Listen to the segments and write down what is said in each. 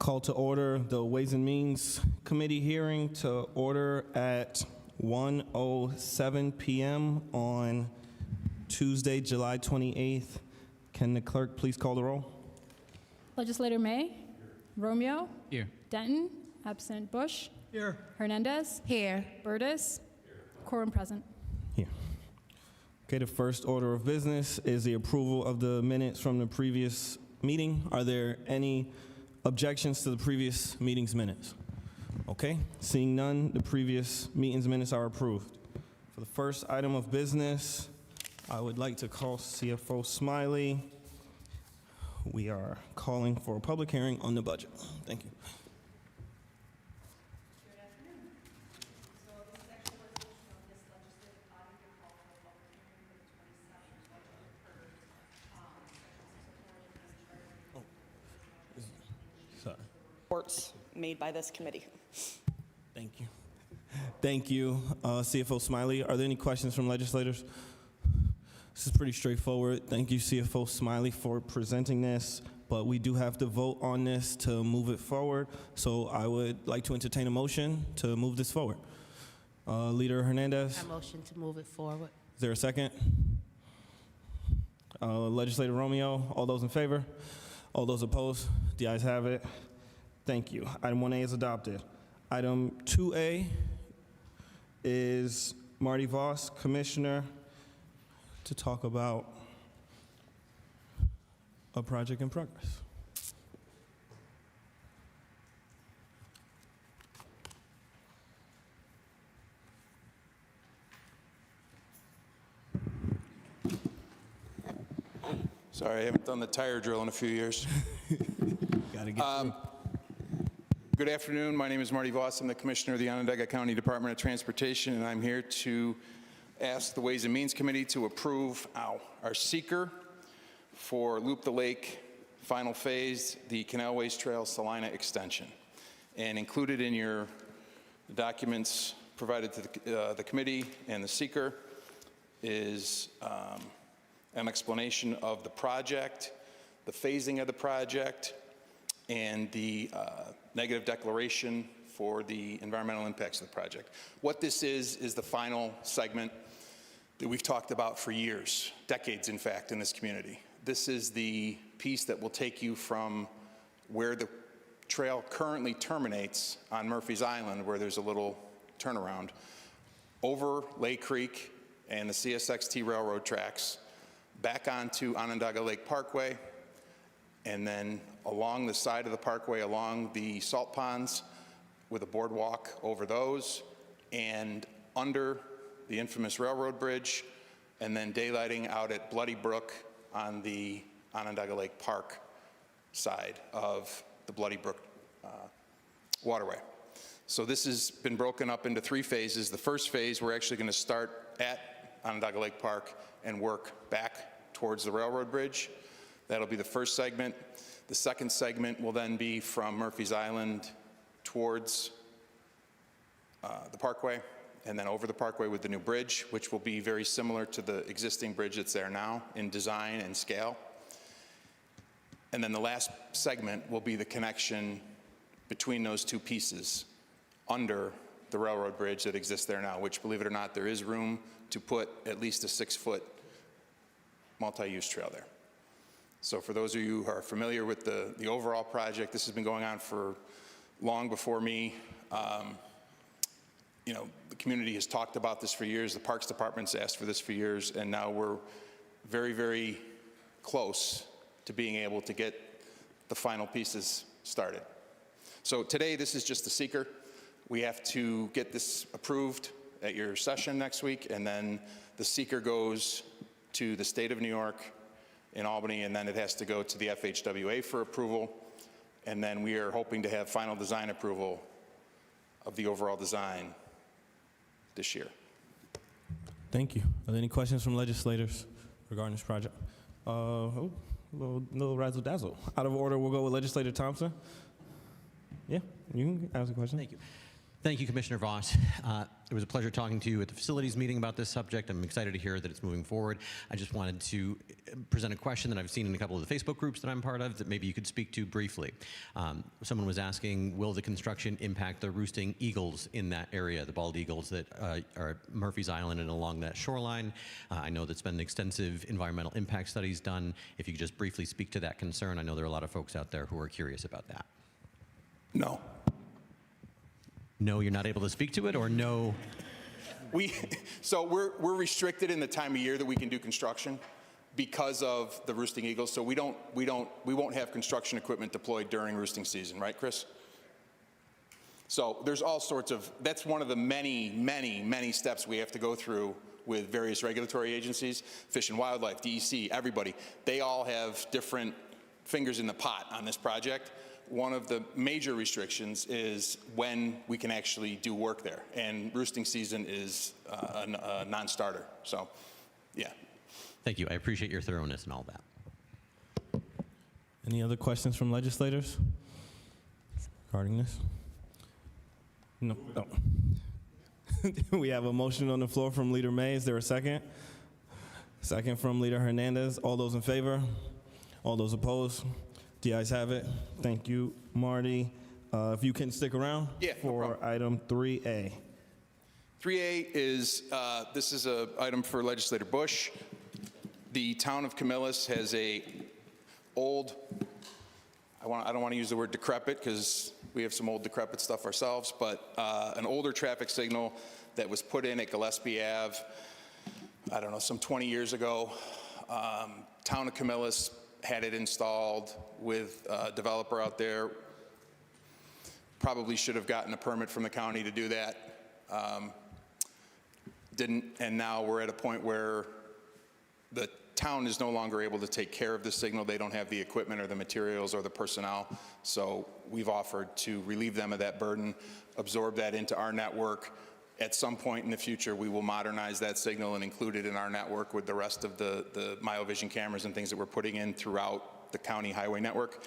Call to order the Ways and Means Committee hearing to order at 1:07 p.m. on Tuesday, July 28th. Can the clerk please call the roll? Legislator May? Here. Romeo? Here. Denton? Absent. Bush? Here. Hernandez? Here. Burtis? Here. Quorum present. Here. Okay, the first order of business is the approval of the minutes from the previous meeting. Are there any objections to the previous meeting's minutes? Okay, seeing none, the previous meeting's minutes are approved. For the first item of business, I would like to call CFO Smiley. We are calling for a public hearing on the budget. Thank you. Good afternoon. So this is actually a resolution of this legislative body to call for a public hearing for the 27th budget per section 640 Sorry. reports made by this committee. Thank you. Thank you, CFO Smiley. Are there any questions from legislators? This is pretty straightforward. Thank you, CFO Smiley, for presenting this, but we do have to vote on this to move it forward. So I would like to entertain a motion to move this forward. Leader Hernandez, I motion to move it forward. is there a second? Legislator Romeo, all those in favor? All those opposed? The ayes have it. Thank you. Item 1A is adopted. Item 2A is Marty Voss, Commissioner, to talk about a project in progress. Sorry, I haven't done the tire drill in a few years. Gotta get through. Good afternoon. My name is Marty Voss. I'm the Commissioner of the Onondaga County Department of Transportation, and I'm here to ask the Ways and Means Committee to approve our seeker for Loop the Lake final phase, the Canalways Trail Salina extension. And included in your documents provided to the committee and the seeker is an explanation of the project, the phasing of the project, and the negative declaration for the environmental impacts of the project. What this is the final segment that we've talked about for years, decades in fact, in this community. This is the piece that will take you from where the trail currently terminates on Murphy's Island, where there's a little turnaround, over Lake Creek and the CSXT railroad tracks, back onto Onondaga Lake Parkway, and then along the side of the parkway, along the salt ponds, with a boardwalk over those, and under the infamous railroad bridge, and then daylighting out at Bloody Brook on the Onondaga Lake Park side of the Bloody Brook waterway. So this has been broken up into 3 phases. The first phase, we're actually going to start at Onondaga Lake Park and work back towards the railroad bridge. That'll be the first segment. The second segment will then be from Murphy's Island towards the parkway, and then over the parkway with the new bridge, which will be very similar to the existing bridge that's there now in design and scale. And then the last segment will be the connection between those 2 pieces under the railroad bridge that exists there now, which, believe it or not, there is room to put at least a 6-foot multi-use trail there. So for those of you who are familiar with the overall project, this has been going on for long before me. You know, the community has talked about this for years. The Parks Department's asked for this for years, and now we're very, very close to being able to get the final pieces started. So today, this is just the seeker. We have to get this approved at your session next week, and then the seeker goes to the state of New York in Albany, and then it has to go to the FHWA for approval, and then we are hoping to have final design approval of the overall design this year. Thank you. Are there any questions from legislators regarding this project? Little razzle dazzle. Out of order, we'll go with Legislator Thompson. Yeah, you can ask a question. Thank you. Thank you, Commissioner Voss. It was a pleasure talking to you at the facilities meeting about this subject. I'm excited to hear that it's moving forward. I just wanted to present a question that I've seen in a couple of the Facebook groups that I'm part of that maybe you could speak to briefly. Someone was asking, will the construction impact the roosting eagles in that area, the bald eagles that are at Murphy's Island and along that shoreline? I know that's been extensive environmental impact studies done. If you could just briefly speak to that concern. I know there are a lot of folks out there who are curious about that. No. No, you're not able to speak to it, or no? So we're restricted in the time of year that we can do construction because of the roosting eagles. So we won't have construction equipment deployed during roosting season, right, Chris? So there's all sorts of, that's one of the many steps we have to go through with various regulatory agencies, Fish and Wildlife, DEC, everybody. They all have different fingers in the pot on this project. One of the major restrictions is when we can actually do work there, and roosting season is a non-starter. So, yeah. Thank you. I appreciate your thoroughness and all that. Any other questions from legislators regarding this? No. Oh. We have a motion on the floor from Leader May. Is there a second? Second from Leader Hernandez. All those in favor? All those opposed? The ayes have it. Thank you, Marty. If you can stick around for item 3A. 3A is, this is an item for Legislator Bush. The town of Camillus has a old, I don't want to use the word decrepit because we have some old decrepit stuff ourselves, but an older traffic signal that was put in at Gillespie Ave, I don't know, some 20 years ago. Town of Camillus had it installed with a developer out there. Probably should have gotten a permit from the county to do that. Didn't, and now we're at a point where the town is no longer able to take care of the signal. They don't have the equipment or the materials or the personnel. So we've offered to relieve them of that burden, absorb that into our network. At some point in the future, we will modernize that signal and include it in our network with the rest of the MyoVision cameras and things that we're putting in throughout the county highway network.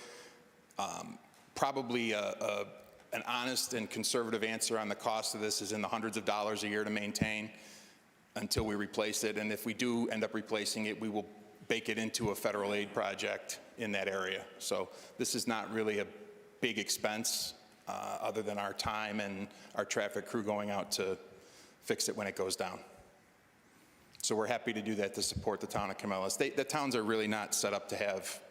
Probably an honest and conservative answer on the cost of this is in the hundreds of dollars a year to maintain until we replace it. And if we do end up replacing it, we will bake it into a federal aid project in that area. So this is not really a big expense. Other than our time and our traffic crew going out to fix it when it goes down. So we're happy to do that to support the town of Camillus. The towns are really not set up to have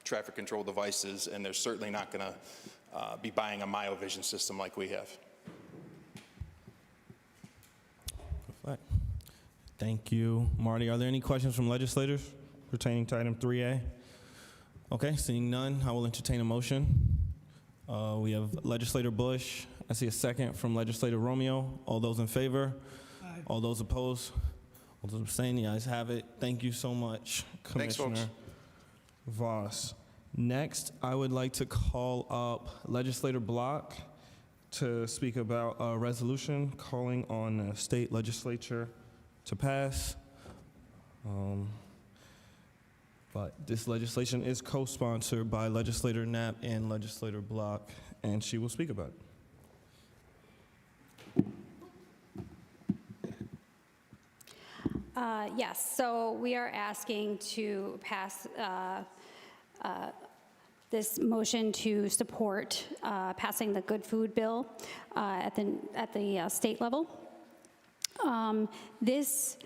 traffic control devices, and they're certainly not going to be buying a MyoVision system like we have. Perfect. Thank you, Marty. Are there any questions from legislators pertaining to item 3A? Okay, seeing none, I will entertain a motion. We have Legislator Bush. I see a second from Legislator Romeo. All those in favor? Aye. All those opposed? All those abstaining? The ayes have it. Thank you so much, Commissioner Thanks, Voss. Next, I would like to call up Legislator Block to speak about a resolution calling on the state legislature to pass. But this legislation is co-sponsored by Legislator Knapp and Legislator Block, and she will speak about it. Yes, so we are asking to pass this motion to support passing the Good Food Bill at the state level. This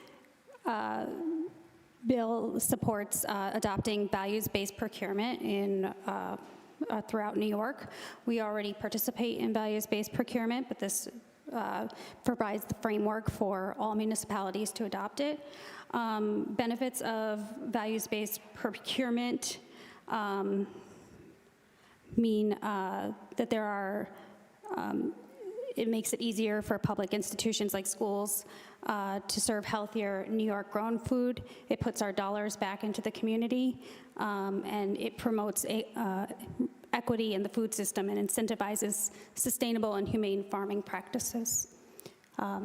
bill supports adopting values-based procurement throughout New York. We already participate in values-based procurement, but this provides the framework for all municipalities to adopt it. Benefits of values-based procurement mean that there are, it makes it easier for public institutions like schools to serve healthier New York-grown food. It puts our dollars back into the community, and it promotes equity in the food system and incentivizes sustainable and humane farming practices.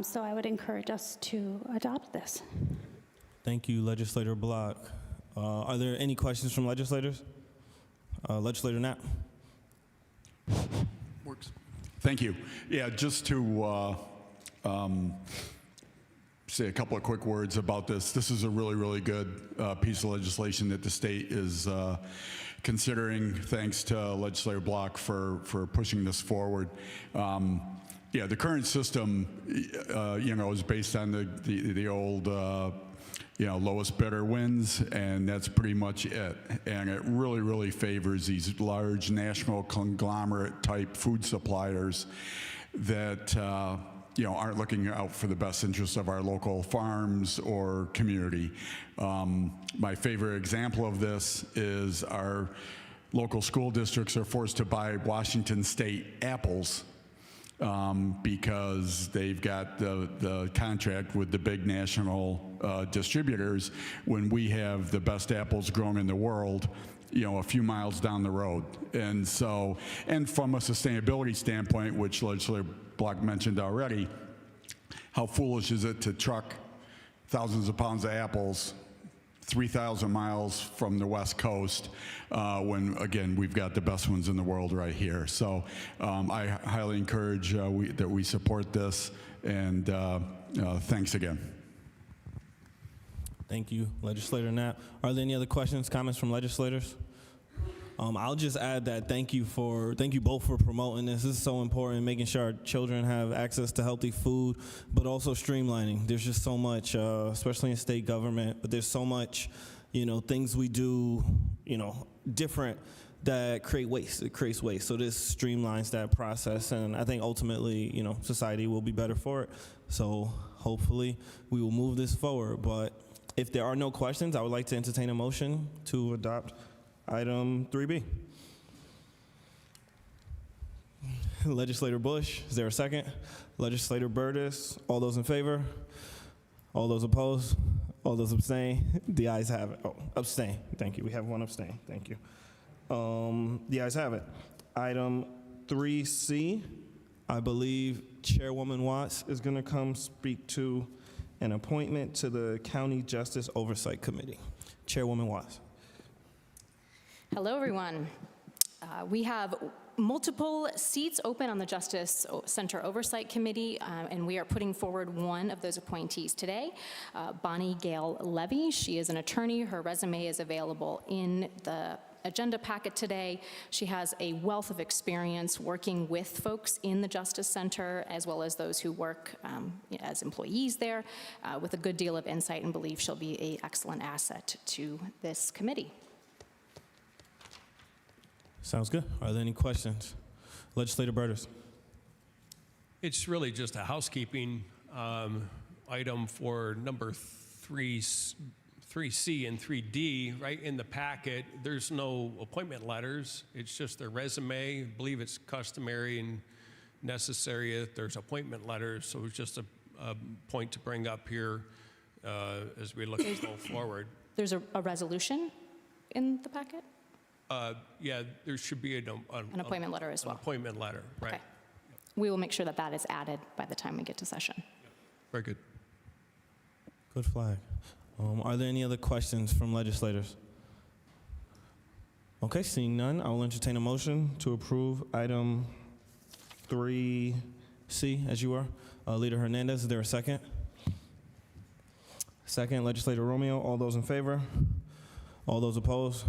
So I would encourage us to adopt this. Thank you, Legislator Block. Are there any questions from legislators? Legislator Knapp. Works. Thank you. Yeah, just to say a couple of quick words about this. This is a really, really good piece of legislation that the state is considering. Thanks to Legislator Block for pushing this forward. Yeah, the current system, is based on the old, lowest bidder wins, and that's pretty much it. And it really, really favors these large national conglomerate type food suppliers that aren't looking out for the best interests of our local farms or community. My favorite example of this is our local school districts are forced to buy Washington State apples because they've got the contract with the big national distributors when we have the best apples grown in the world, a few miles down the road. And so, and from a sustainability standpoint, which Legislator Block mentioned already, how foolish is it to truck thousands of pounds of apples 3,000 miles from the West Coast when, again, we've got the best ones in the world right here. So I highly encourage that we support this, and thanks again. Thank you, Legislator Knapp. Are there any other questions, comments from legislators? I'll just add that thank you both for promoting this. This is so important, making sure our children have access to healthy food, but also streamlining. There's just so much, especially in state government, but there's so much, things we do, different that create waste. It creates waste. So this streamlines that process, and I think ultimately, society will be better for it. So hopefully we will move this forward. But if there are no questions, I would like to entertain a motion to adopt Item 3B. Legislator Bush, is there a second? Legislator Burtis, all those in favor? All those opposed? All those abstain? The ayes have it. Oh, abstain. Thank you. We have one abstain. Thank you. The ayes have it. Item 3C, I believe Chairwoman Watts is going to come speak to an appointment to the County Justice Oversight Committee. Chairwoman Watts. Hello, everyone. We have multiple seats open on the Justice Center Oversight Committee, and we are putting forward one of those appointees today, Bonnie Gail Levy. She is an attorney. Her resume is available in the agenda packet today. She has a wealth of experience working with folks in the Justice Center, as well as those who work as employees there, with a good deal of insight, and believe she'll be an excellent asset to this committee. Sounds good. Are there any questions? Legislator Burtis. It's really just a housekeeping item for number 3C and 3D. Right in the packet, there's no appointment letters. It's just their resume. I believe it's customary and necessary that there's appointment letters. So it's just a point to bring up here as we look to go forward. There's a resolution in the packet? Yeah, there should be an appointment letter as well. An appointment letter, right. Okay. We will make sure that that is added by the time we get to session. Very good. Good flag. Are there any other questions from legislators? Okay, seeing none, I will entertain a motion to approve item 3C as you are. Leader Hernandez, is there a second? Second, Legislator Romeo. All those in favor? All those opposed?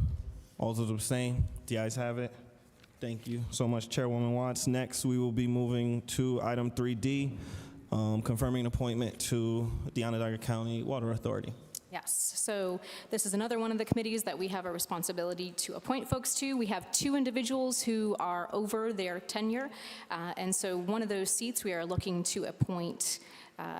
All those abstain? The ayes have it. Thank you so much, Chairwoman Watts. Next, we will be moving to item 3D, confirming an appointment to the Onondaga County Water Authority. Yes, so this is another one of the committees that we have a responsibility to appoint folks to. We have two individuals who are over their tenure, and so one of those seats we are looking to appoint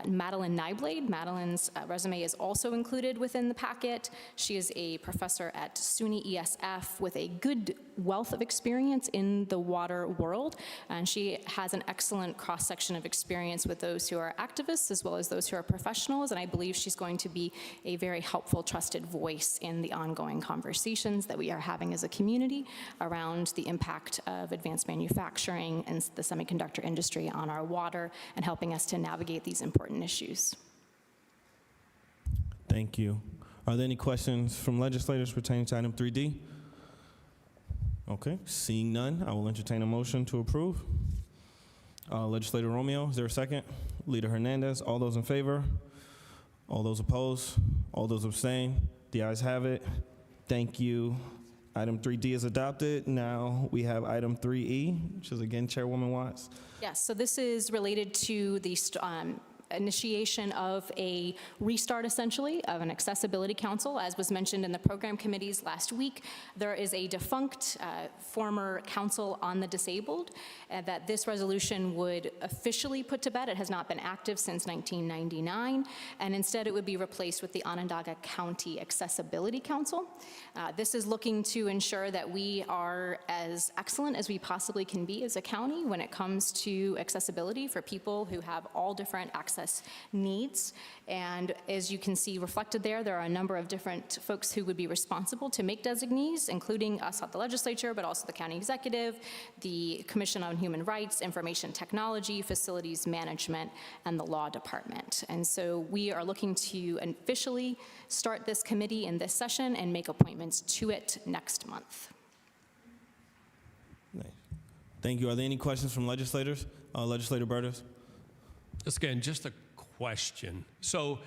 Madeline Nyblade. Madeline's resume is also included within the packet. She is a professor at SUNY ESF with a good wealth of experience in the water world, and she has an excellent cross-section of experience with those who are activists as well as those who are professionals, and I believe she's going to be a very helpful, trusted voice in the ongoing conversations that we are having as a community around the impact of advanced manufacturing and the semiconductor industry on our water, and helping us to navigate these important issues. Thank you. Are there any questions from legislators pertaining to item 3D? Okay, seeing none, I will entertain a motion to approve. Legislator Romeo, is there a second? Leader Hernandez, all those in favor? All those opposed? All those abstain? The ayes have it. Thank you. Item 3D is adopted. Now we have item 3E, which is again Chairwoman Watts. Yes, so this is related to the initiation of a restart, essentially, of an accessibility council. As was mentioned in the program committees last week, there is a defunct former council on the disabled that this resolution would officially put to bed. It has not been active since 1999, and instead it would be replaced with the Onondaga County Accessibility Council. This is looking to ensure that we are as excellent as we possibly can be as a county when it comes to accessibility for people who have all different access needs. And as you can see reflected there, there are a number of different folks who would be responsible to make designees, including us at the legislature, but also the county executive, the Commission on Human Rights, Information Technology, Facilities Management, and the Law Department. And so we are looking to officially start this committee in this session and make appointments to it next month. Thank you. Are there any questions from legislators? Legislator Burtis? Again, just a question. So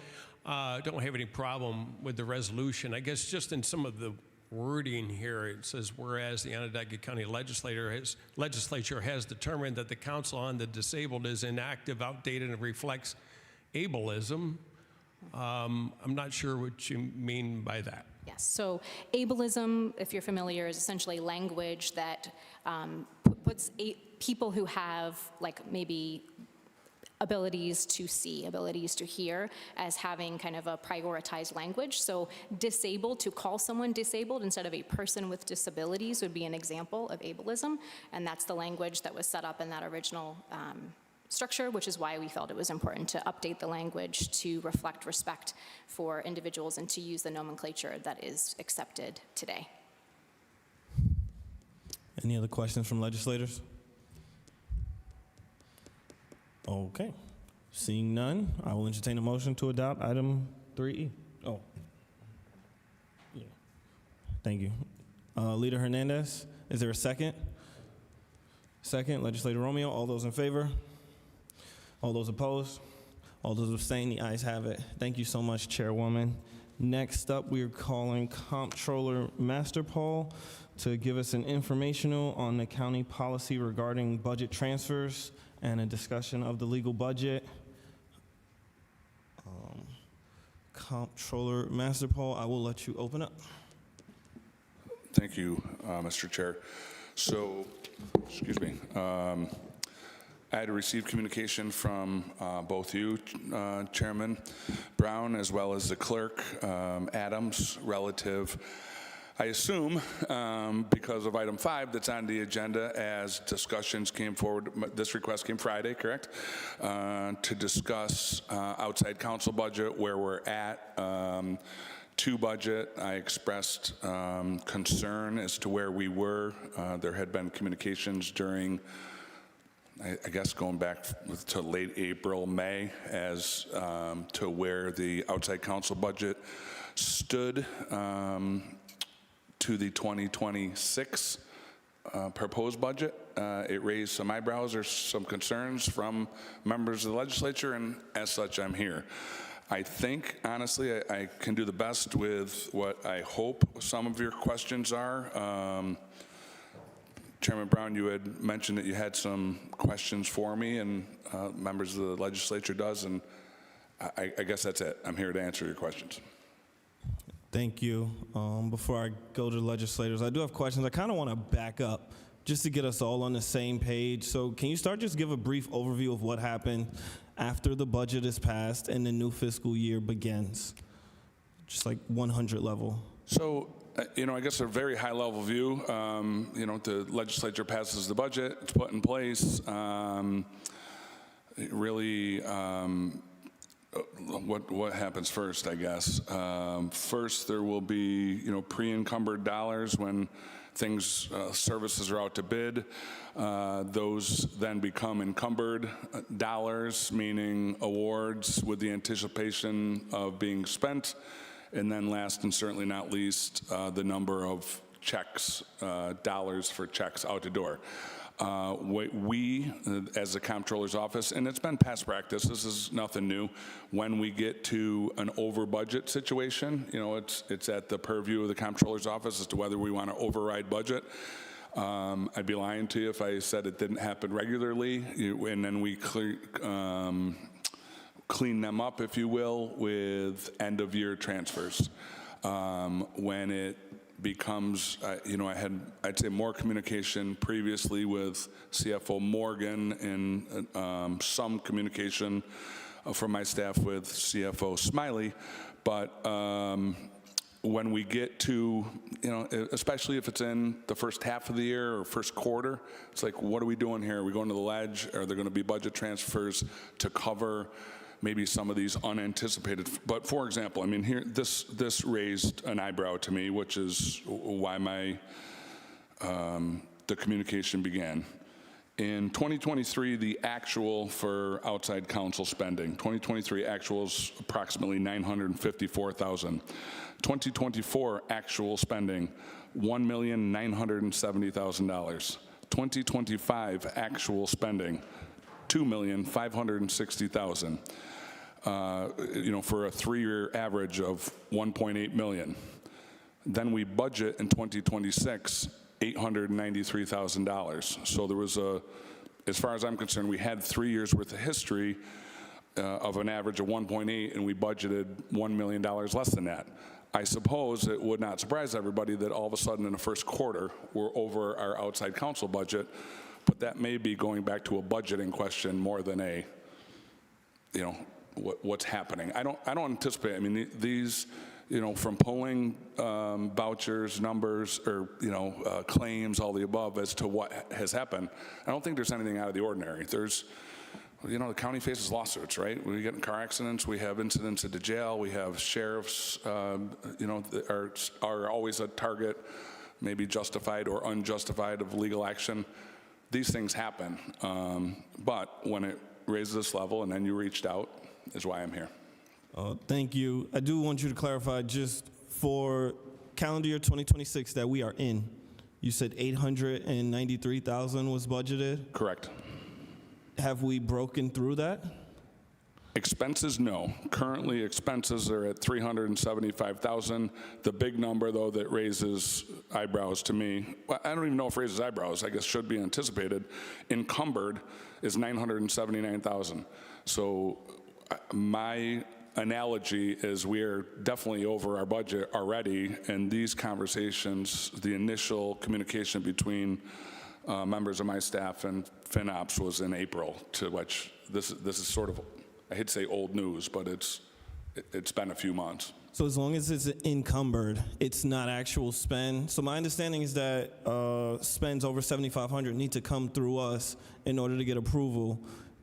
don't have any problem with the resolution. I guess just in some of the wording here, it says, whereas the Onondaga County Legislature has determined that the Council on the Disabled is inactive, outdated, and reflects ableism. I'm not sure what you mean by that. Yes, so ableism, if you're familiar, is essentially language that puts people who have, like, maybe abilities to see, abilities to hear, as having kind of a prioritized language. So disabled, to call someone disabled instead of a person with disabilities would be an example of ableism, and that's the language that was set up in that original structure, which is why we felt it was important to update the language to reflect respect for individuals and to use the nomenclature that is accepted today. Any other questions from legislators? Okay. Seeing none, I will entertain a motion to adopt item 3E. Oh. Yeah. Thank you. Leader Hernandez, is there a second? Second, Legislator Romeo, all those in favor? All those opposed? All those abstain? The ayes have it. Thank you so much, Chairwoman. Next up, we are calling Comptroller Master Paul to give us an informational on the county policy regarding budget transfers and a discussion of the legal budget. Comptroller Master Paul, I will let you open up. Thank you, Mr. Chair. So, excuse me. I had received communication from both you, Chairman Brown, as well as the clerk, Adams, relative, I assume, because of item 5 that's on the agenda, as discussions came forward, this request came Friday, correct? To discuss outside council budget, where we're at. To budget, I expressed concern as to where we were. There had been communications during, I guess, going back to late April, May, as to where the outside council budget stood to the 2026 proposed budget. It raised some eyebrows or some concerns from members of the legislature, and as such, I'm here. I think, honestly, I can do the best with what I hope some of your questions are. Chairman Brown, you had mentioned that you had some questions for me, and members of the legislature does, and I guess that's it. I'm here to answer your questions. Thank you. Before I go to the legislators, I do have questions. I kind of want to back up just to get us all on the same page. So can you start just give a brief overview of what happened after the budget is passed and the new fiscal year begins? Just like 100 level. So, I guess a very high level view, the legislature passes the budget, it's put in place. What happens first, I guess? First, there will be, pre-encumbered dollars when things, services are out to bid. Those then become encumbered dollars, meaning awards with the anticipation of being spent. And then last and certainly not least, the number of checks, dollars for checks out the door. We, as the comptroller's office, and it's been past practice, this is nothing new, when we get to an over budget situation, you know, it's at the purview of the comptroller's office as to whether we want to override budget. I'd be lying to you if I said it didn't happen regularly, and then we clean them up, if you will, with end of year transfers. When it becomes, you know, I'd say more communication previously with CFO Morgan and some communication from my staff with CFO Smiley, but when we get to, you know, especially if it's in the first half of the year or first quarter, it's like, what are we doing here? Are we going to the ledge? Are there going to be budget transfers to cover maybe some of these unanticipated? But for example, I mean, here, this raised an eyebrow to me, which is why the communication began. In 2023, the actual for outside counsel spending, 2023 actual is approximately $954,000. 2024 actual spending, $1,970,000. 2025 actual spending, $2,560,000. You know, for a 3-year average of $1.8 million. Then we budget in 2026, $893,000. So there was as far as I'm concerned, we had 3 years worth of history of an average of 1.8, and we budgeted $1 million less than that. I suppose it would not surprise everybody that all of a sudden in the first quarter, we're over our outside counsel budget, but that may be going back to a budgeting question more than a, you know, what's happening. I don't anticipate, I mean, these, you know, from pulling vouchers, numbers, or, you know, claims, all the above as to what has happened, I don't think there's anything out of the ordinary. There's, you know, the county faces lawsuits, right? We get in car accidents, we have incidents at the jail, we have sheriffs, you know, that are always a target, maybe justified or unjustified of legal action. These things happen, but when it raises this level and then you reached out is why I'm here. Thank you. I do want you to clarify just for calendar year 2026 that we are in. You said 893,000 was budgeted. Correct. Have we broken through that? Expenses, no. Currently, expenses are at 375,000. The big number, though, that raises eyebrows to me, well, I don't even know if it raises eyebrows, I guess should be anticipated, encumbered is 979,000. So my analogy is we are definitely over our budget already, and these conversations, the initial communication between members of my staff and FinOps was in April, to which this is sort of, I hate to say old news, but it's been a few months. So as long as it's encumbered, it's not actual spend. So my understanding is that spends over 7,500 need to come through us in order to get approval.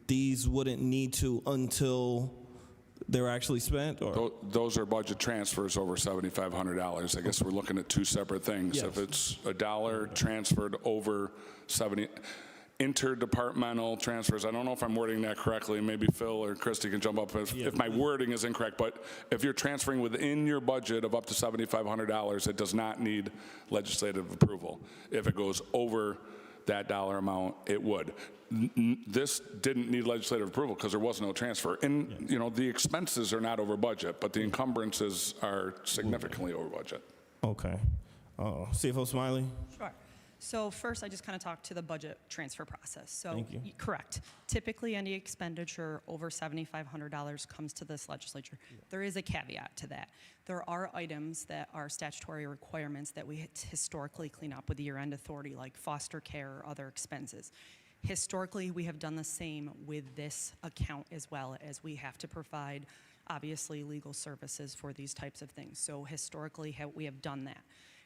These wouldn't need to until they're actually spent, or? Those are budget transfers over $7,500. I guess we're looking at two separate things. Yes. If it's $1 transferred over 70, interdepartmental transfers, I don't know if I'm wording that correctly, maybe Phil or Christy can jump up if my wording is incorrect, but if you're transferring within your budget of up to $7,500, it does not need legislative approval. If it goes over that dollar amount, it would. This didn't need legislative approval because there was no transfer. And, you know, the expenses are not over budget, but the encumbrances are significantly over budget. Okay. CFO Smiley? Sure. So first, I just kind of talked to the budget transfer process. So Thank you. Correct. Typically, any expenditure over $7,500 comes to this legislature. There is a caveat to that. There are items that are statutory requirements that we historically clean up with the year-end authority, like foster care or other expenses. Historically, we have done the same with this account as well, as we have to provide, obviously, legal services for these types of things. So historically, we have done that.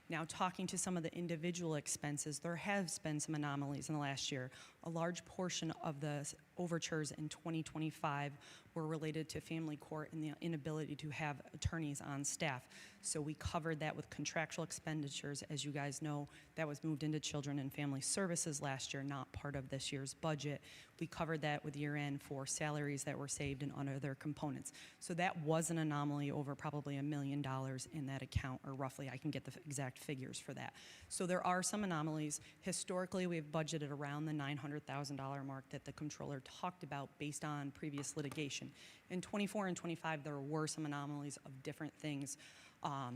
Now, talking to some of the individual expenses, there has been some anomalies in the last year. A large portion of the overtures in 2025 were related to family court and the inability to have attorneys on staff. So we covered that with contractual expenditures. As you guys know, that was moved into Children and Family Services last year, not part of this year's budget. We covered that with year-end for salaries that were saved and other components. So that was an anomaly over probably $1 million in that account, or roughly. I can get the exact figures for that. So there are some anomalies. Historically, we've budgeted around the $900,000 mark that the controller talked about based on previous litigation. In 24 and 25, there were some anomalies of different things.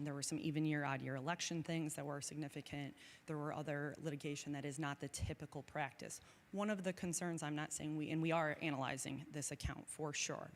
There were some even year, odd year election things that were significant. There were other litigation that is not the typical practice. One of the concerns, I'm not saying we are analyzing this account for sure,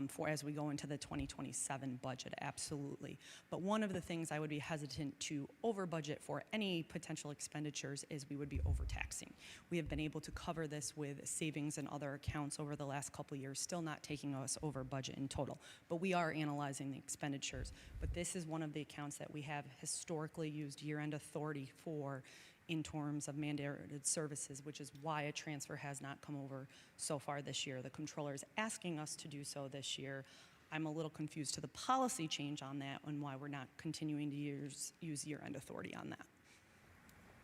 for as we go into the 2027 budget, absolutely. But one of the things I would be hesitant to over budget for any potential expenditures is we would be overtaxing. We have been able to cover this with savings in other accounts over the last couple of years, still not taking us over budget in total. But we are analyzing the expenditures. But this is one of the accounts that we have historically used year-end authority for in terms of mandated services, which is why a transfer has not come over so far this year. The controller is asking us to do so this year. I'm a little confused to the policy change on that and why we're not continuing to use year-end authority on that.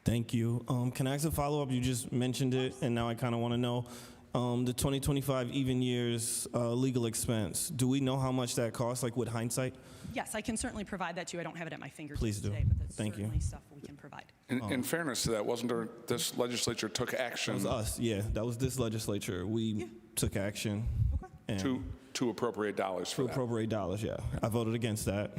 Thank you. Can I ask a follow-up? You just mentioned it, and now I kind of want to know. The 2025 even years legal expense, do we know how much that costs, like with hindsight? Yes, I can certainly provide that to you. I don't have it at my fingertips Please do. today, but that's Thank you. certainly stuff we can provide. In fairness to that, wasn't there, this legislature took action That was us, yeah. That was this legislature. We took action. And to appropriate dollars for to that? appropriate dollars, yeah. I voted against that.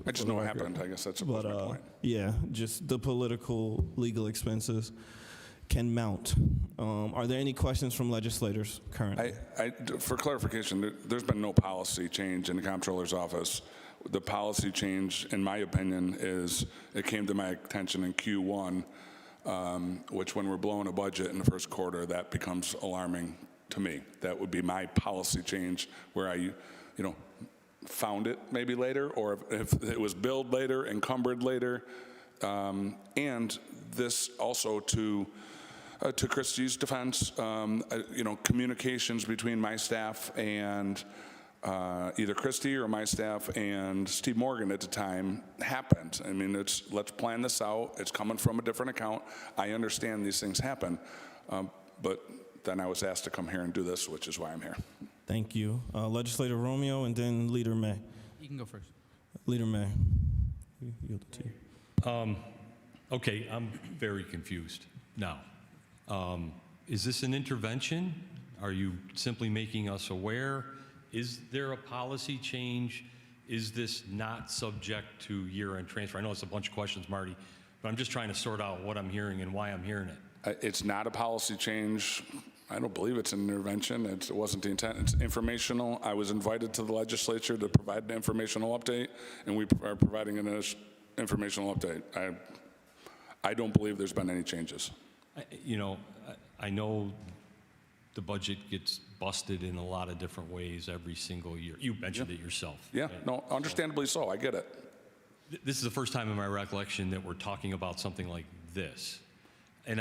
I just know what happened. I guess that's my point. Yeah, just the political legal expenses can mount. Are there any questions from legislators currently? For clarification, there's been no policy change in the comptroller's office. The policy change, in my opinion, is it came to my attention in Q1, which when we're blowing a budget in the first quarter, that becomes alarming to me. That would be my policy change where I, found it maybe later, or if it was billed later, encumbered later. And this also to Christie's defense, communications between my staff and either Christie or my staff and Steve Morgan at the time happened. I mean, let's plan this out. It's coming from a different account. I understand these things happen, but then I was asked to come here and do this, which is why I'm here. Thank you. Legislator Romeo and then Leader May. You can go first. Leader May. Yield to you. Okay, I'm very confused now. Is this an intervention? Are you simply making us aware? Is there a policy change? Is this not subject to year-end transfer? I know it's a bunch of questions, Marty, but I'm just trying to sort out what I'm hearing and why I'm hearing it. It's not a policy change. I don't believe it's an intervention. It wasn't the intent. It's informational. I was invited to the legislature to provide an informational update, and we are providing an informational update. I don't believe there's been any changes. I know the budget gets busted in a lot of different ways every single year. You mentioned it yourself. Yeah, no, understandably so. I get it. This is the first time in my recollection that we're talking about something like this. And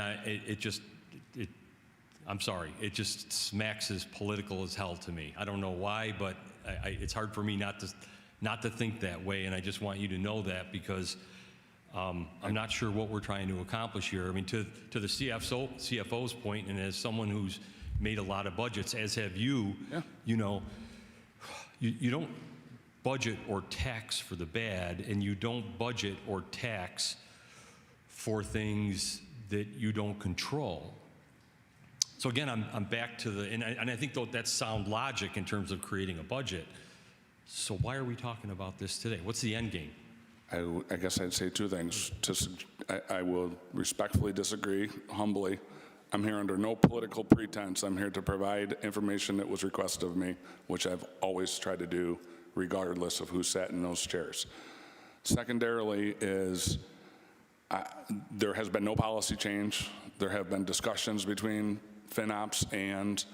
I'm sorry, it just smacks as political as hell to me. I don't know why, but it's hard for me not to think that way, and I just want you to know that because I'm not sure what we're trying to accomplish here. I mean, to the CFO's point, and as someone who's made a lot of budgets, as have you, you don't budget or tax for the bad, and you don't budget or tax for things that you don't control. So again, I'm back to and I think that's sound logic in terms of creating a budget. So why are we talking about this today? What's the end game? I guess I'd say two things. I will respectfully disagree, humbly. I'm here under no political pretense. I'm here to provide information that was requested of me, which I've always tried to do, regardless of who sat in those chairs. Secondarily is there has been no policy change. There have been discussions between FinOps and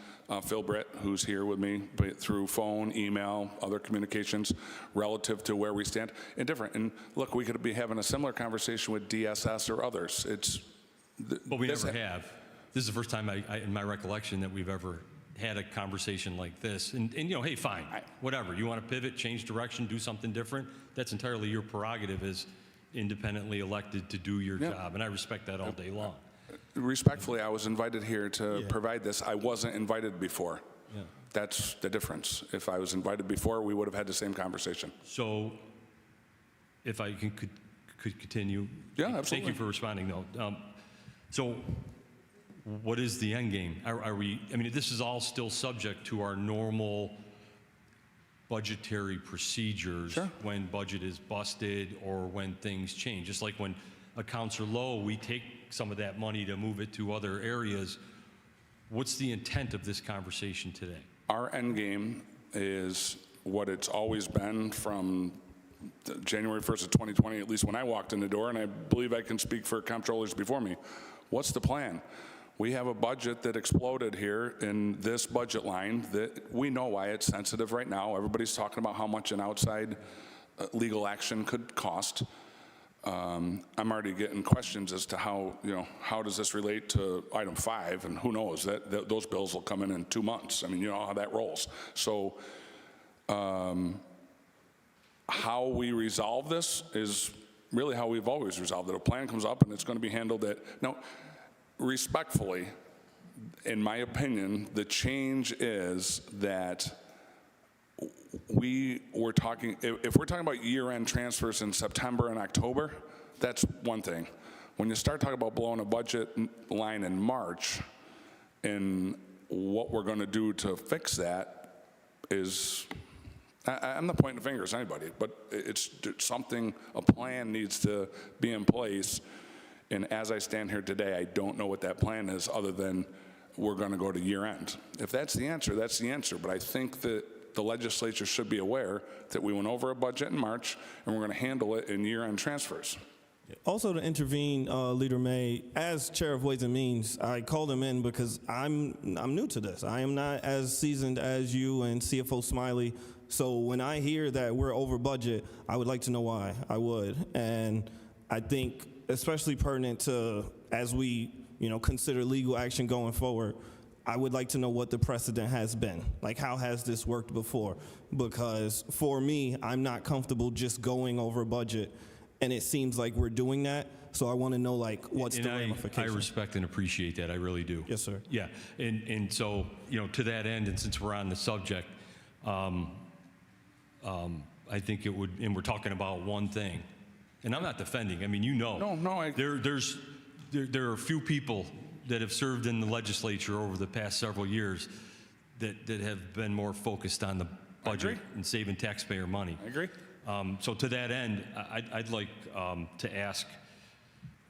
Phil Britt, who's here with me, through phone, email, other communications relative to where we stand. And look, we could be having a similar conversation with DSS or others. But we never have. This is the first time in my recollection that we've ever had a conversation like this. And hey, fine, whatever. You want to pivot, change direction, do something different? That's entirely your prerogative as independently elected to do your job. And I respect that all day long. Respectfully, I was invited here to provide this. I wasn't invited before. Yeah. That's the difference. If I was invited before, we would have had the same conversation. So if I could could continue. Yeah, Thank absolutely. you for responding, though. So what is the end game? Are we, I mean, this is all still subject to our normal budgetary procedures Sure. when budget is busted or when things change. Just like when accounts are low, we take some of that money to move it to other areas. What's the intent of this conversation today? Our end game is what it's always been from January 1st of 2020, at least when I walked in the door, and I believe I can speak for comptrollers before me. What's the plan? We have a budget that exploded here in this budget line that we know why it's sensitive right now. Everybody's talking about how much an outside legal action could cost. I'm already getting questions as to how, how does this relate to item 5, and who knows, that those bills will come in 2 months. I mean, you know how that rolls. So how we resolve this is really how we've always resolved it. A plan comes up and it's going to be handled now, respectfully, in my opinion, the change is that we're talking, if we're talking about year-end transfers in September and October, that's one thing. When you start talking about blowing a budget line in March, and what we're going to do to fix that is, I'm not pointing fingers at anybody, but it's something, a plan needs to be in place. And as I stand here today, I don't know what that plan is other than we're going to go to year end. If that's the answer, that's the answer. But I think that the legislature should be aware that we went over a budget in March and we're going to handle it in year end transfers. Also to intervene, Leader May, as Chair of Ways and Means, I called him in because I'm new to this. I am not as seasoned as you and CFO Smiley. So when I hear that we're over budget, I would like to know why. I would. And I think especially pertinent to, as we, consider legal action going forward, I would like to know what the precedent has been. Like, how has this worked before? Because for me, I'm not comfortable just going over budget, and it seems like we're doing that. So I want to know, what's the ramification? I respect and appreciate that. I really do. Yes, sir. Yeah, and so, to that end, and since we're on the subject, I think it would, and we're talking about one thing, and I'm not defending. I mean, No, there are a few people that have served in the legislature over the past several years that have been more focused on the budget and saving taxpayer money. I agree. So to that end, I'd like to ask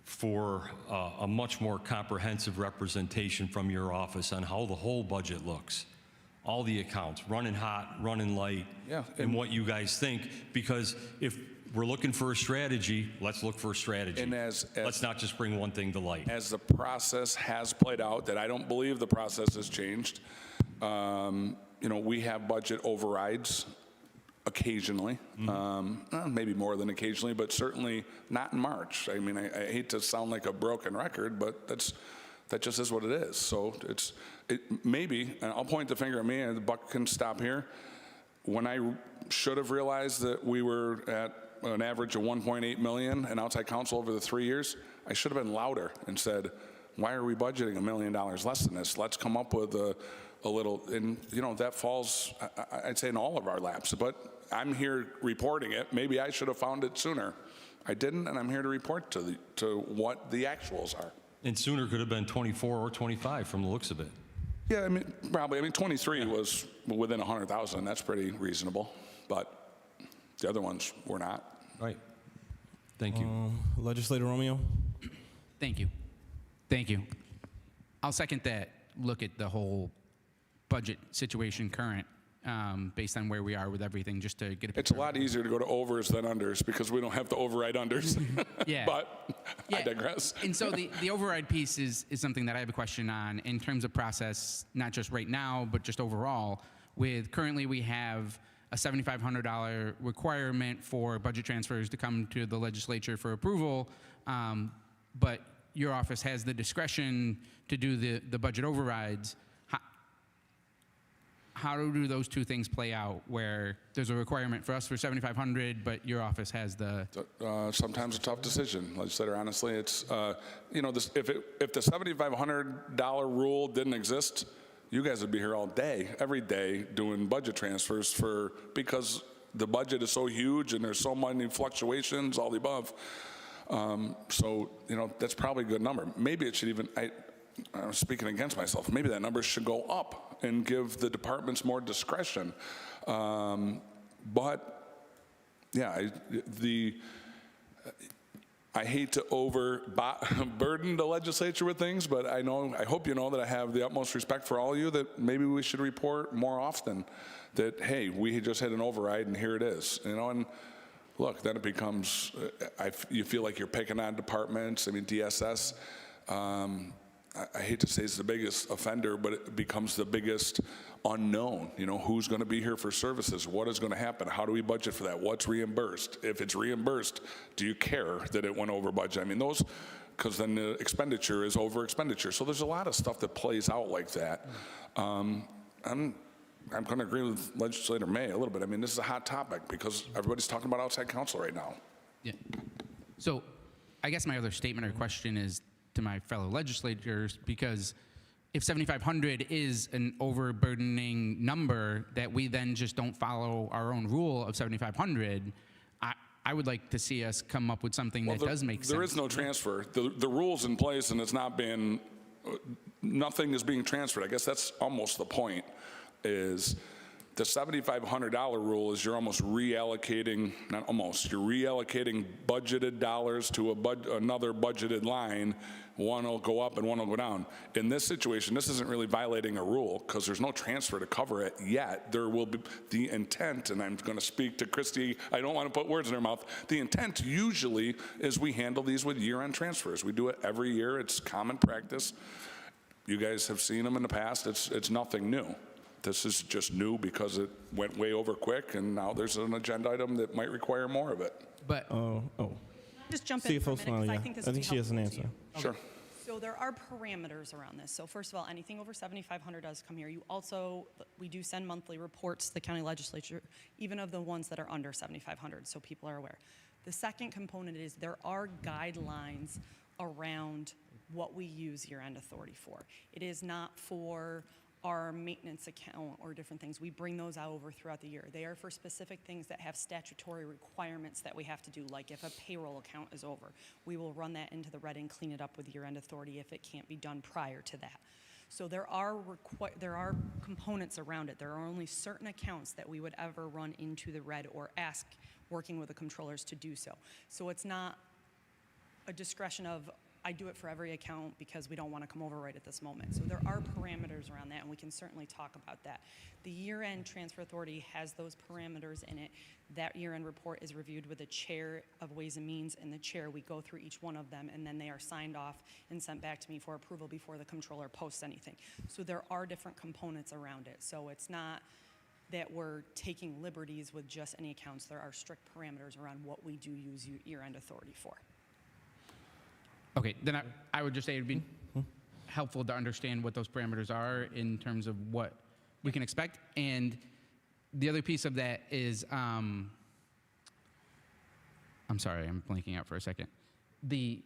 for a much more comprehensive representation from your office on how the whole budget looks. All the accounts, running hot, running light, Yeah, and what you guys think. Because if we're looking for a strategy, let's look for a strategy. And as let's not just bring one thing to light. As the process has played out, that I don't believe the process has changed, we have budget overrides occasionally, maybe more than occasionally, but certainly not in March. I mean, I hate to sound like a broken record, but that just is what it is. So maybe, and I'll point the finger at me and the buck can stop here, when I should have realized that we were at an average of 1.8 million in outside counsel over the 3 years, I should have been louder and said, why are we budgeting $1 million less than this? Let's come up with a little, and that falls, I'd say, in all of our laps, but I'm here reporting it. Maybe I should have found it sooner. I didn't, and I'm here to report to what the actuals are. And sooner could have been 24 or 25 from the looks of it. Yeah, I mean, probably. I mean, 23 was within 100,000. That's pretty reasonable, but the other ones were not. Right. Thank you. Legislator Romeo? Thank you. I'll second that. Look at the whole budget situation current, based on where we are with everything, just to get a picture. It's a lot easier to go to overs than unders because we don't have to override unders. Yeah. But I digress. And so the override piece is something that I have a question on in terms of process, not just right now, but just overall. Currently we have a $7,500 requirement for budget transfers to come to the legislature for approval, but your office has the discretion to do the budget overrides. How do those two things play out, where there's a requirement for us for $7,500, but your office has the... Sometimes a tough decision, legislator. Honestly, it's if the $7,500 rule didn't exist, you guys would be here all day, every day, doing budget transfers because the budget is so huge and there's so many fluctuations, all the above. So, that's probably a good number. Maybe it should even, I'm speaking against myself, maybe that number should go up and give the departments more discretion. But, yeah, I hate to overburden the legislature with things, but I hope you know that I have the utmost respect for all of you, that maybe we should report more often that, hey, we just had an override and here it is, and look, then it becomes, you feel like you're picking on departments. I mean, DSS, I hate to say it's the biggest offender, but it becomes the biggest unknown. Who's going to be here for services? What is going to happen? How do we budget for that? What's reimbursed? If it's reimbursed, do you care that it went over budget? I mean, because then the expenditure is over expenditure. So there's a lot of stuff that plays out like that. I'm going to agree with Legislator May a little bit. I mean, this is a hot topic because everybody's talking about outside counsel right now. Yeah. So I guess my other statement or question is to my fellow legislators, because if 7,500 is an overburdening number that we then just don't follow our own rule of 7,500, I would like to see us come up with something that does make sense. There is no transfer. The rule's in place and it's not been, nothing is being transferred. I guess that's almost the point, is the $7,500 rule is you're almost reallocating, not almost, you're reallocating budgeted dollars to another budgeted line. One will go up and one will go down. In this situation, this isn't really violating a rule because there's no transfer to cover it yet. There will be the intent, and I'm going to speak to Christy. I don't want to put words in her mouth. The intent usually is we handle these with year-end transfers. We do it every year. It's common practice. You guys have seen them in the past. It's nothing new. This is just new because it went way over quick, and now there's an agenda item that might require more of it. But Just jump in for a minute, because I think this would be she has an helpful to answer. you. Sure. So there are parameters around this. So first of all, anything over 7,500 does come here. We do send monthly reports to the county legislature, even of the ones that are under 7,500, so people are aware. The second component is there are guidelines around what we use year-end authority for. It is not for our maintenance account or different things. We bring those out over throughout the year. They are for specific things that have statutory requirements that we have to do, like if a payroll account is over, we will run that into the red and clean it up with year-end authority if it can't be done prior to that. So there are components around it. There are only certain accounts that we would ever run into the red or ask working with the controllers to do so. So it's not a discretion of, I do it for every account because we don't want to come over right at this moment. So there are parameters around that, and we can certainly talk about that. The year-end transfer authority has those parameters in it. That year-end report is reviewed with the chair of Ways and Means and the chair. We go through each one of them, and then they are signed off and sent back to me for approval before the controller posts anything. So there are different components around it. So it's not that we're taking liberties with just any accounts. There are strict parameters around what we do use year-end authority for. okay, then I would just say it would be helpful to understand what those parameters are in terms of what we can expect. And the other piece of that is, I'm sorry, I'm blanking out for a second. The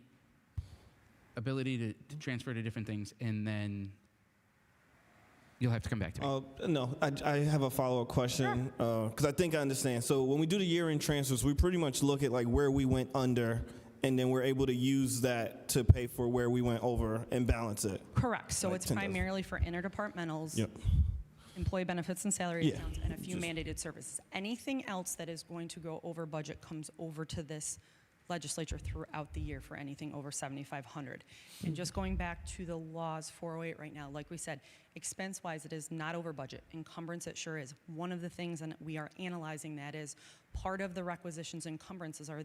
ability to transfer to different things, and then you'll have to come back to me. No, I have a follow-up question because I think I understand. So when we do the year-end transfers, we pretty much look at like where we went under, and then we're able to use that to pay for where we went over and balance it. Correct. So Like it's 10,000. primarily for interdepartmentals, Yep. employee benefits and salary Yeah. accounts, and a few Just- mandated services. Anything else that is going to go over budget comes over to this legislature throughout the year for anything over 7,500. And just going back to the laws 408 right now, like we said, expense-wise, it is not over budget. Encumbrance, it sure is. One of the things, and we are analyzing that, is part of the requisitions encumbrances are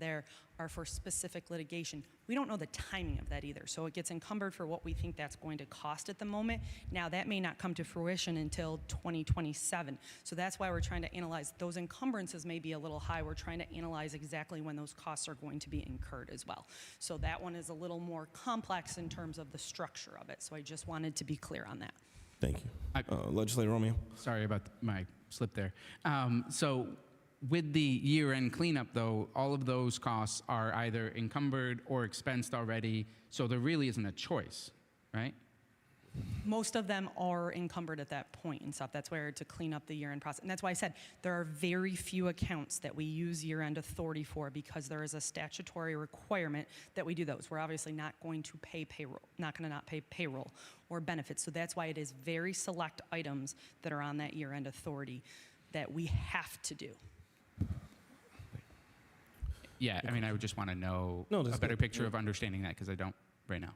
for specific litigation. We don't know the timing of that either, so it gets encumbered for what we think that's going to cost at the moment. Now, that may not come to fruition until 2027, so that's why we're trying to analyze. Those encumbrances may be a little high. We're trying to analyze exactly when those costs are going to be incurred as well. So that one is a little more complex in terms of the structure of it, so I just wanted to be clear on that. Thank you. Legislator Romeo. Sorry about my slip there. So with the year-end cleanup, though, all of those costs are either encumbered or expensed already, so there really isn't a choice, right? Most of them are encumbered at that point and stuff. That's where to clean up the year-end process. And that's why I said there are very few accounts that we use year-end authority for because there is a statutory requirement that we do those. We're obviously not going to pay payroll, not going to not pay payroll or benefits. So that's why it is very select items that are on that year-end authority that we have to do. Yeah, I mean, I would just want to know No, a that's better good. picture of understanding that because I don't right now.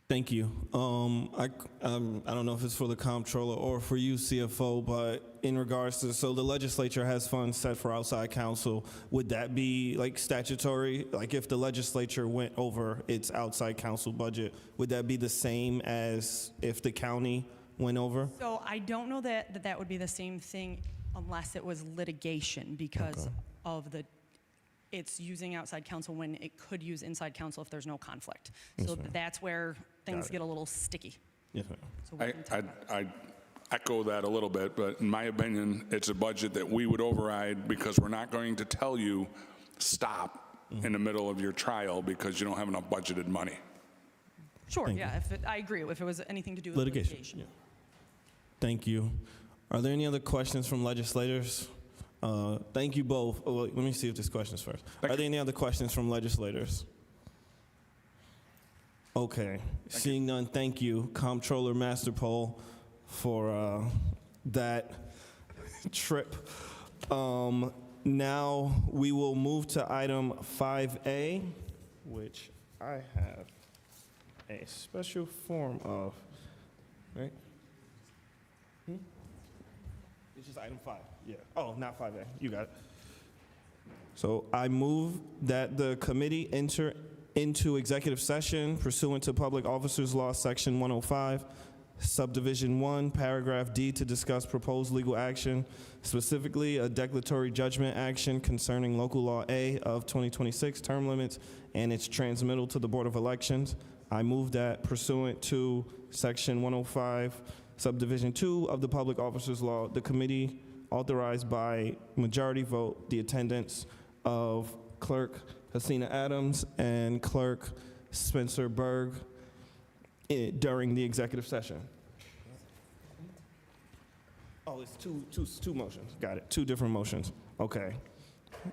Thank you. I don't know if it's for the comptroller or for you, CFO, but in regards to, so the legislature has funds set for outside counsel. Would that be like statutory? Like if the legislature went over its outside counsel budget, would that be the same as if the county went over? So I don't know that that would be the same thing unless it was litigation because of the, it's using outside counsel when it could use inside counsel if there's no conflict. So that's where things get a little sticky. Yes, ma'am. So we can talk about it. I echo that a little bit, but in my opinion, it's a budget that we would override because we're not going to tell you stop in the middle of your trial because you don't have enough budgeted money. Sure, Thank yeah, I agree. If it was anything to do with litigation. Yeah. Thank you. Are there any other questions from legislators? Thank you both. Oh, wait, let me see if there's questions first. Are there any other questions from legislators? Okay. Seeing none, thank you, Comptroller Masterpole, for that trip. Now we will move to item 5A, which I have a special form of, right? It's just item 5, yeah. Oh, not 5A, you got it. So I move that the committee enter into executive session pursuant to Public Officers Law, Section 105, Subdivision 1, Paragraph D, to discuss proposed legal action, specifically a declaratory judgment action concerning Local Law A of 2026, term limits, and its transmittal to the Board of Elections. I move that pursuant to Section 105, Subdivision 2 of the Public Officers Law, the committee authorized by majority vote the attendance of Clerk Hasina Adams and Clerk Spencer Berg during the executive session. Oh, it's two motions. Got it. Two different motions. Okay.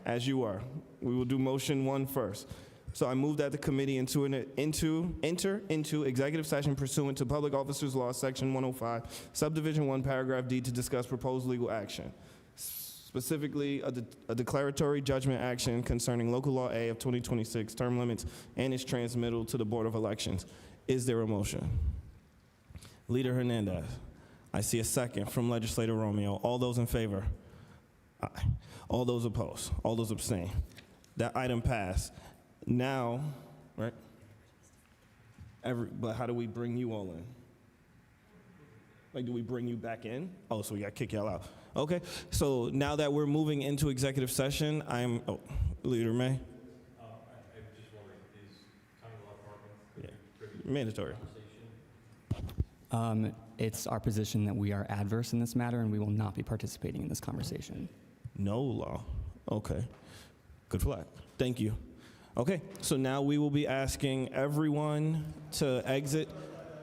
As you are. We will do motion 1 first. So I move that the committee enter into executive session pursuant to Public Officers Law, Section 105, Subdivision 1, Paragraph D, to discuss proposed legal action, specifically a declaratory judgment action concerning Local Law A of 2026, term limits, and its transmittal to the Board of Elections. Is there a motion? Leader Hernandez. I see a second from Legislator Romeo. All those in favor? Aye. All those opposed? All those abstain? That item passed. Now, right? But how do we bring you all in? Like, do we bring you back in? Oh, so we got to kick y'all out. Okay, so now that we're moving into executive session, Leader May? I was just wondering, is county law department Mandatory. It's our position that we are adverse in this matter and we will not be participating in this conversation. No law. Okay. Good flag. Thank you. Okay, so now we will be asking everyone to exit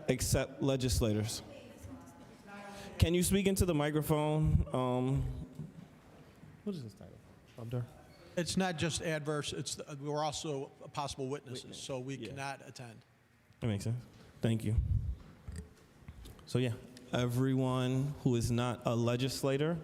except legislators. Can you speak into the microphone? What is this title? Abdur? It's not just adverse, we're also possible witnesses, so we cannot attend. That makes sense. Thank you. So yeah, everyone who is not a legislator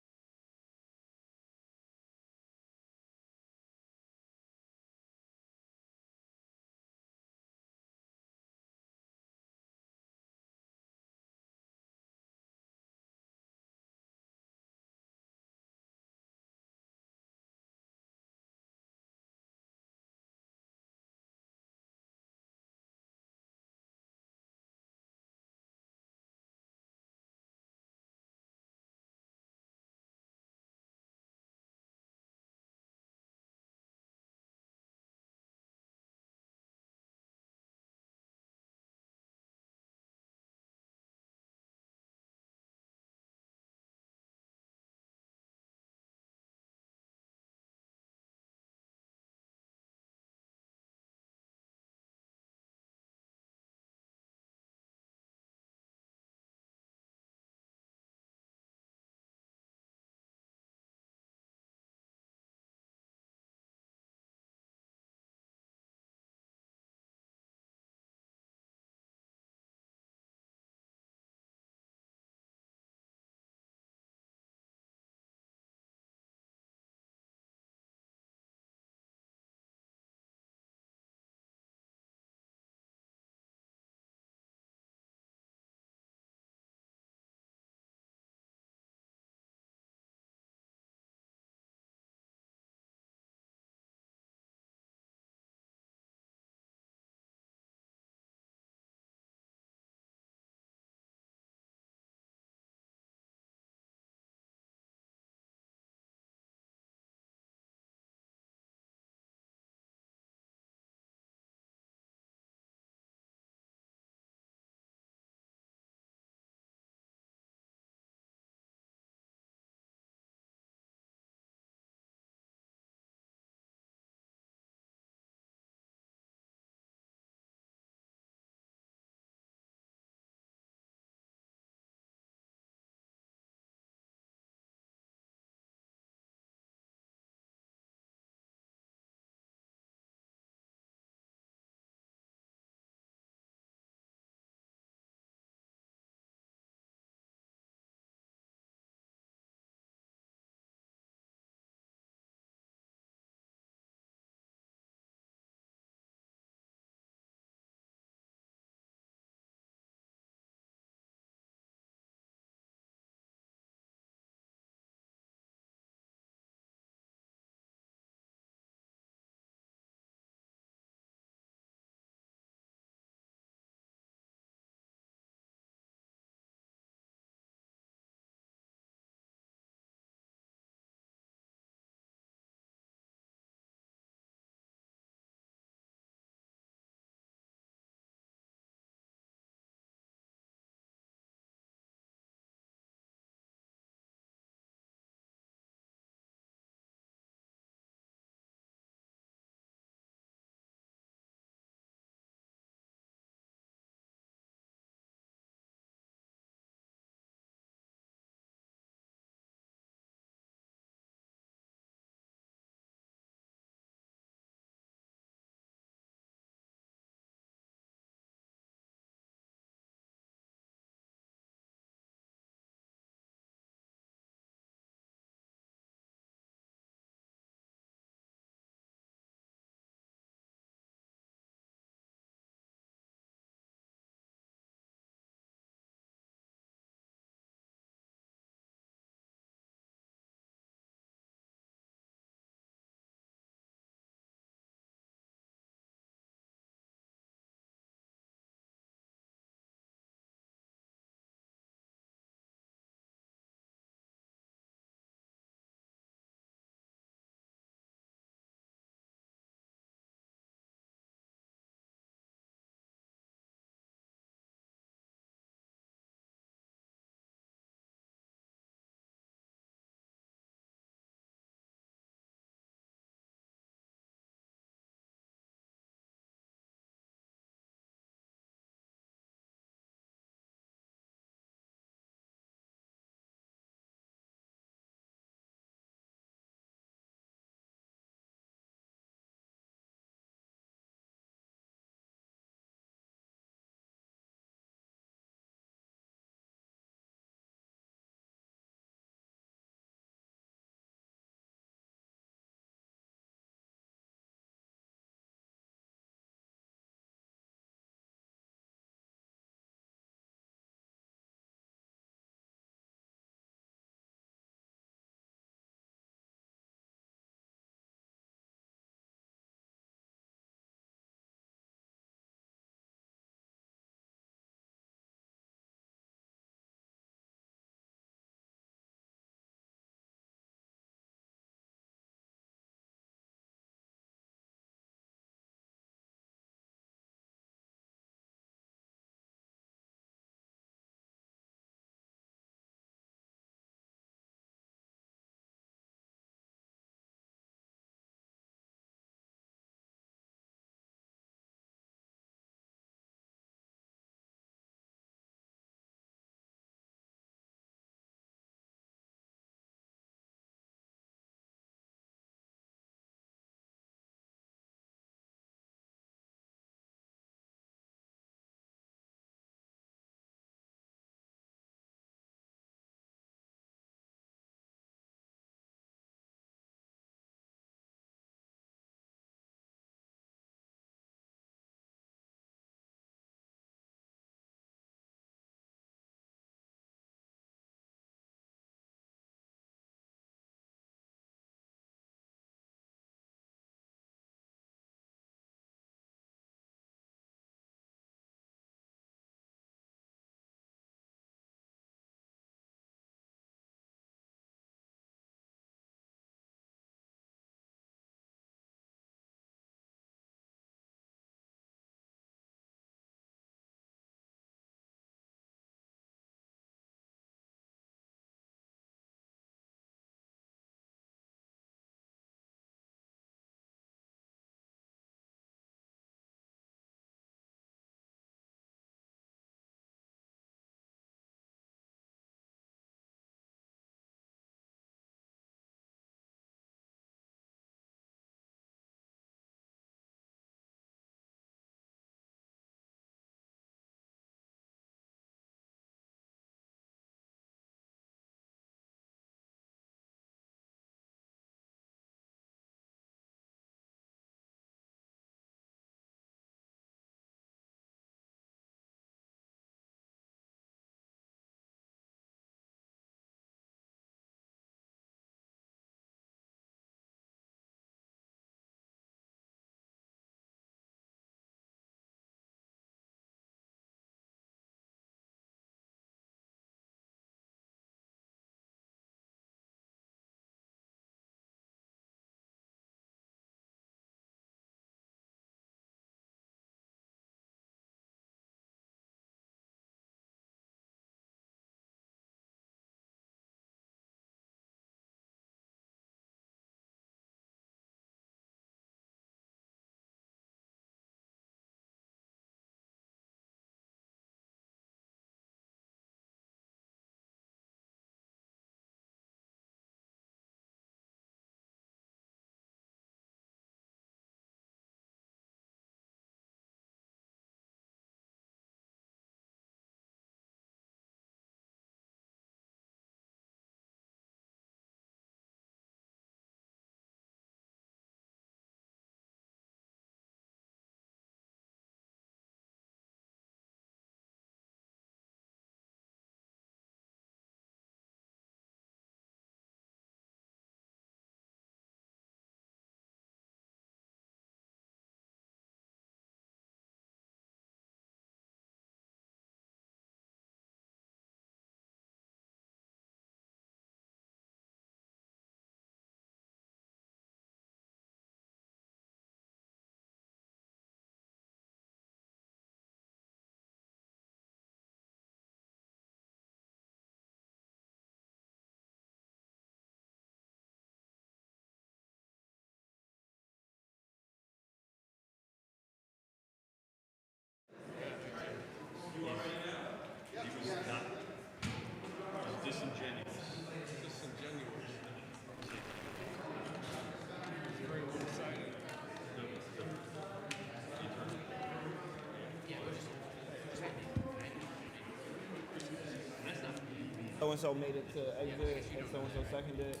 So-and-so made it to exit, and so-and-so seconded it,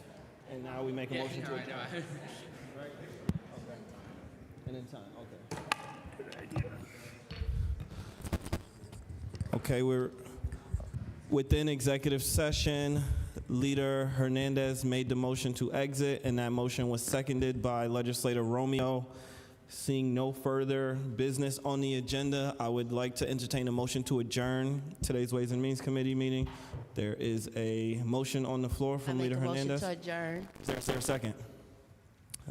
and now we make a motion to adjourn. Right? Okay. And in time, okay. Okay, we're within executive session. Leader Hernandez made the motion to exit, and that motion was seconded by Legislator Romeo. Seeing no further business on the agenda, I would like to entertain a motion to adjourn today's Ways and Means Committee meeting. There is a motion on the floor from Leader Hernandez. Motion to adjourn. Is there a second?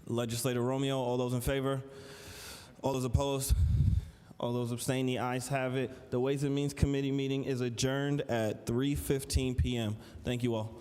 Legislator Romeo, all those in favor? All those opposed? All those abstain? The ayes have it. The Ways and Means Committee meeting is adjourned at 3:15 p.m. Thank you all.